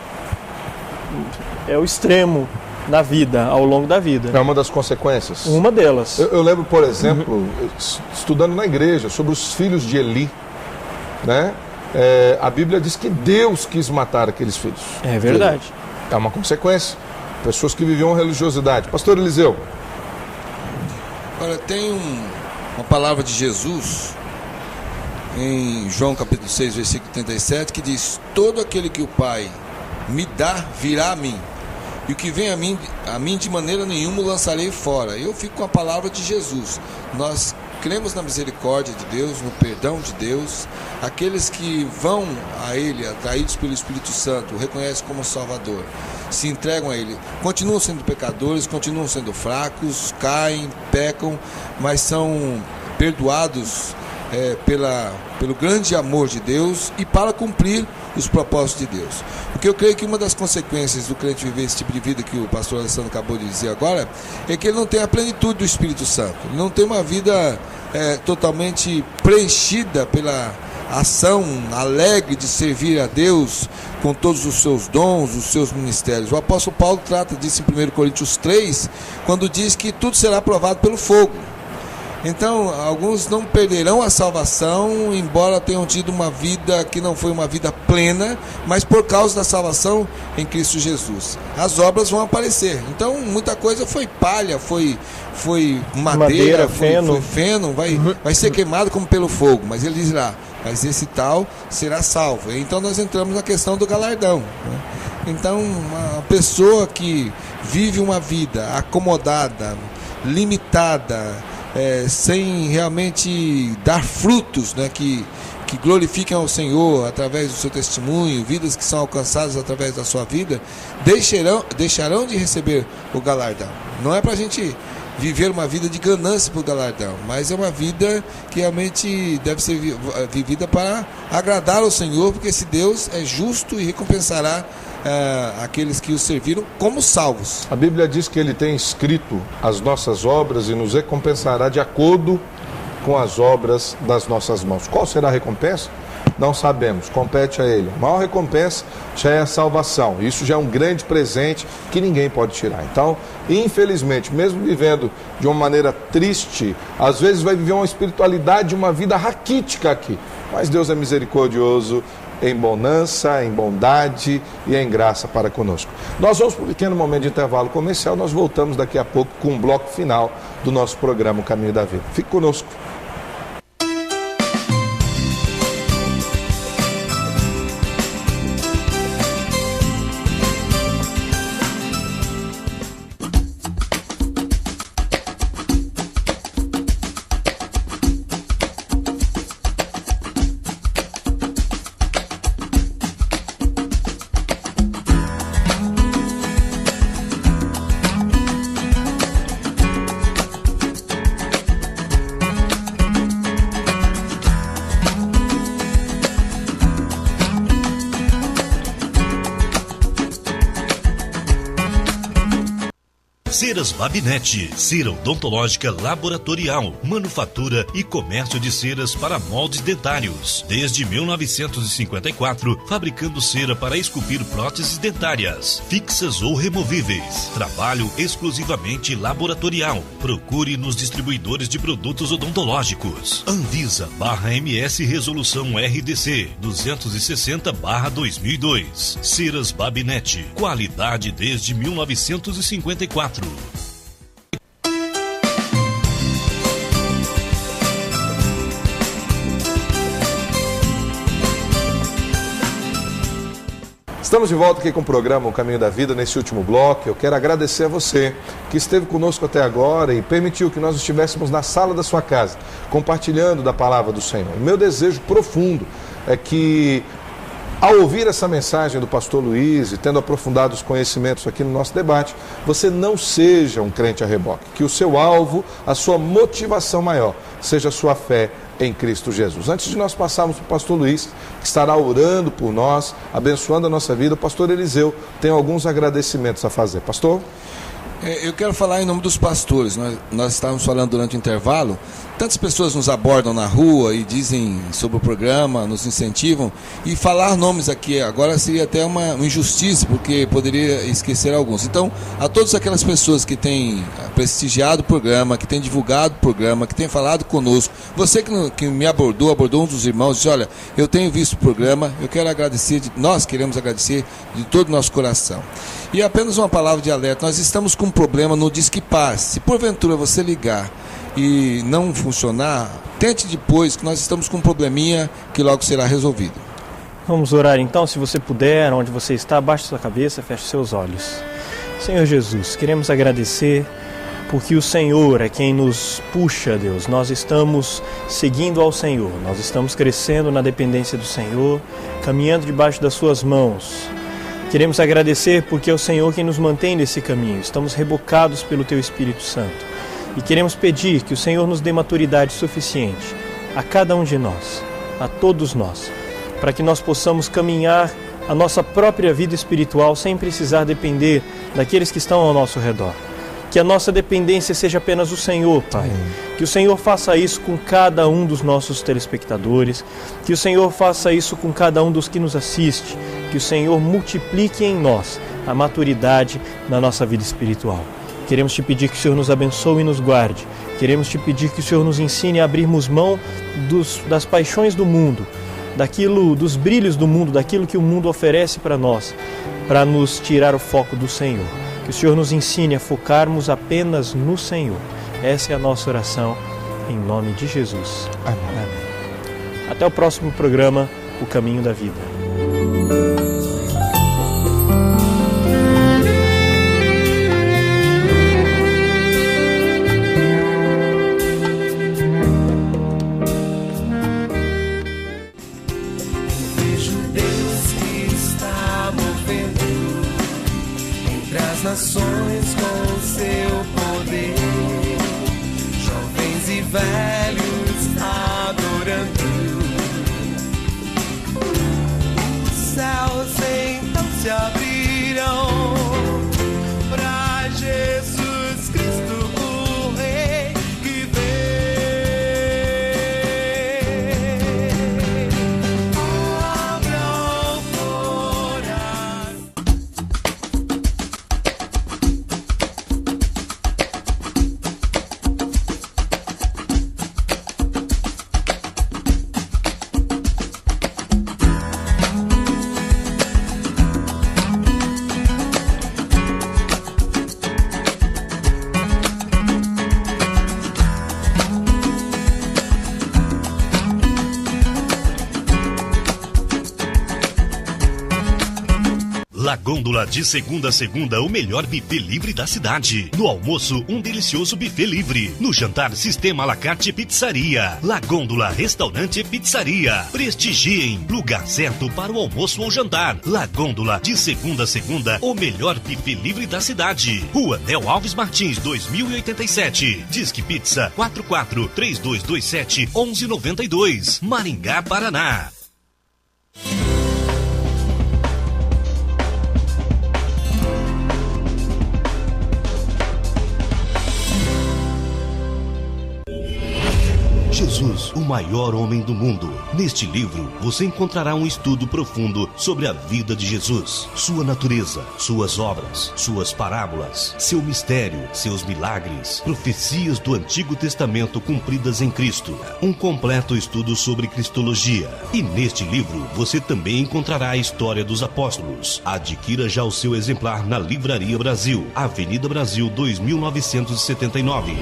É o extremo na vida, ao longo da vida. É uma das consequências? Uma delas. Eu lembro, por exemplo, estudando na igreja, sobre os filhos de Eli, né? A Bíblia diz que Deus quis matar aqueles filhos. É verdade. É uma consequência. Pessoas que viviam religiosidade. Pastor Eliseu. Olha, tem uma palavra de Jesus em João capítulo 6, versículo 37, que diz: todo aquele que o Pai me dá, virá a mim, e o que vem a mim de maneira nenhuma o lançarei fora. Eu fico com a palavra de Jesus. Nós cremos na misericórdia de Deus, no perdão de Deus. Aqueles que vão a Ele, atraídos pelo Espírito Santo, o reconhecem como Salvador, se entregam a Ele, continuam sendo pecadores, continuam sendo fracos, caem, pecam, mas são perdoados pelo grande amor de Deus e para cumprir os propósitos de Deus. Porque eu creio que uma das consequências do crente viver esse tipo de vida que o pastor Alessandro acabou de dizer agora é que ele não tem a plenitude do Espírito Santo, ele não tem uma vida totalmente preenchida pela ação alegre de servir a Deus com todos os seus dons, os seus ministérios. O apóstolo Paulo trata disso em 1 Coríntios 3, quando diz que tudo será provado pelo fogo. Então, alguns não perderão a salvação, embora tenham tido uma vida que não foi uma vida plena, mas por causa da salvação em Cristo Jesus. As obras vão aparecer. Então, muita coisa foi palha, foi madeira, foi feno, vai ser queimado como pelo fogo. Mas ele diz lá, mas esse tal será salvo. Então, nós entramos na questão do galardão, né? Então, uma pessoa que vive uma vida acomodada, limitada, sem realmente dar frutos, né, que glorifiquem ao Senhor através do seu testemunho, vidas que são alcançadas através da sua vida, deixarão de receber o galardão. Não é para a gente viver uma vida de ganância por galardão, mas é uma vida que realmente deve ser vivida para agradar ao Senhor, porque esse Deus é justo e recompensará aqueles que o serviram como salvos. A Bíblia diz que Ele tem escrito as nossas obras e nos recompensará de acordo com as obras das nossas mãos. Qual será a recompensa? Não sabemos, compete a Ele. A maior recompensa já é a salvação. Isso já é um grande presente que ninguém pode tirar. Então, infelizmente, mesmo vivendo de uma maneira triste, às vezes vai viver uma espiritualidade, uma vida raquítica aqui. Mas Deus é misericordioso, em bonança, em bondade e em graça para conosco. Nós vamos para um pequeno momento de intervalo comercial, nós voltamos daqui a pouco com o bloco final do nosso programa O Caminho da Vida. Fique conosco. Ceras Babinete, cera odontológica laboratorial, manufatura e comércio de ceras para moldes dentários. Desde 1954, fabricando cera para esculpir próteses dentárias, fixas ou removíveis. Trabalho exclusivamente laboratorial. Procure nos distribuidores de produtos odontológicos. Anvisa/MS Resolução RDC 260/2002. Ceras Babinete, qualidade desde 1954. Estamos de volta aqui com o programa O Caminho da Vida, nesse último bloco. Eu quero agradecer a você que esteve conosco até agora e permitiu que nós estivéssemos na sala da sua casa, compartilhando da palavra do Senhor. O meu desejo profundo é que Ao ouvir essa mensagem do pastor Luiz e tendo aprofundado os conhecimentos aqui no nosso debate, você não seja um crente a reboque. Que o seu alvo, a sua motivação maior, seja a sua fé em Cristo Jesus. Antes de nós passarmos para o pastor Luiz, que estará orando por nós, abençoando a nossa vida, o pastor Eliseu tem alguns agradecimentos a fazer. Pastor? Eu quero falar em nome dos pastores. Nós estávamos falando durante o intervalo. Tantas pessoas nos abordam na rua e dizem sobre o programa, nos incentivam. E falar nomes aqui agora seria até uma injustiça, porque poderia esquecer alguns. Então, a todas aquelas pessoas que têm prestigiado o programa, que têm divulgado o programa, que têm falado conosco, você que me abordou um dos irmãos, disse: olha, eu tenho visto o programa, eu quero agradecer, nós queremos agradecer de todo o nosso coração. E apenas uma palavra de alerta: nós estamos com um problema no Disque Paz. Se porventura você ligar e não funcionar, tente depois, que nós estamos com um probleminha que logo será resolvido. Vamos orar então, se você puder, onde você está, abaixe sua cabeça, feche seus olhos. Senhor Jesus, queremos agradecer porque o Senhor é quem nos puxa, Deus. Nós estamos seguindo ao Senhor, nós estamos crescendo na dependência do Senhor, caminhando debaixo das suas mãos. Queremos agradecer porque é o Senhor quem nos mantém nesse caminho. Estamos rebocados pelo Teu Espírito Santo. E queremos pedir que o Senhor nos dê maturidade suficiente a cada um de nós, a todos nós, para que nós possamos caminhar a nossa própria vida espiritual sem precisar depender daqueles que estão ao nosso redor. Que a nossa dependência seja apenas o Senhor, Pai. Que o Senhor faça isso com cada um dos nossos telespectadores. Que o Senhor faça isso com cada um dos que nos assiste. Que o Senhor multiplique em nós a maturidade na nossa vida espiritual. Queremos te pedir que o Senhor nos abençoe e nos guarde. Queremos te pedir que o Senhor nos ensine a abrirmos mão das paixões do mundo, dos brilhos do mundo, daquilo que o mundo oferece para nós, para nos tirar o foco do Senhor. Que o Senhor nos ensine a focarmos apenas no Senhor. Essa é a nossa oração, em nome de Jesus. Amém. Amém. Até o próximo programa, O Caminho da Vida. Nações com seu poder, jovens e velhos adorando. Os céus então se abriram para Jesus Cristo, o Rei que vem. Abra o coração. La Gôndola, de segunda a segunda, o melhor buffet livre da cidade. No almoço, um delicioso buffet livre. No jantar, sistema à la carte pizzaria. La Gôndola, restaurante e pizzaria. Prestigiem, lugar certo para o almoço ou jantar. La Gôndola, de segunda a segunda, o melhor buffet livre da cidade. Rua Nel Alves Martins, 2087. Disque Pizza 44-3227-1192. Maringá, Paraná. Jesus, o maior homem do mundo. Neste livro, você encontrará um estudo profundo sobre a vida de Jesus, sua natureza, suas obras, suas parábolas, seu mistério, seus milagres, profecias do Antigo Testamento cumpridas em Cristo, um completo estudo sobre Cristologia. E neste livro, você também encontrará a história dos apóstolos. Adquira já o seu exemplar na Livraria Brasil, Avenida Brasil 2979.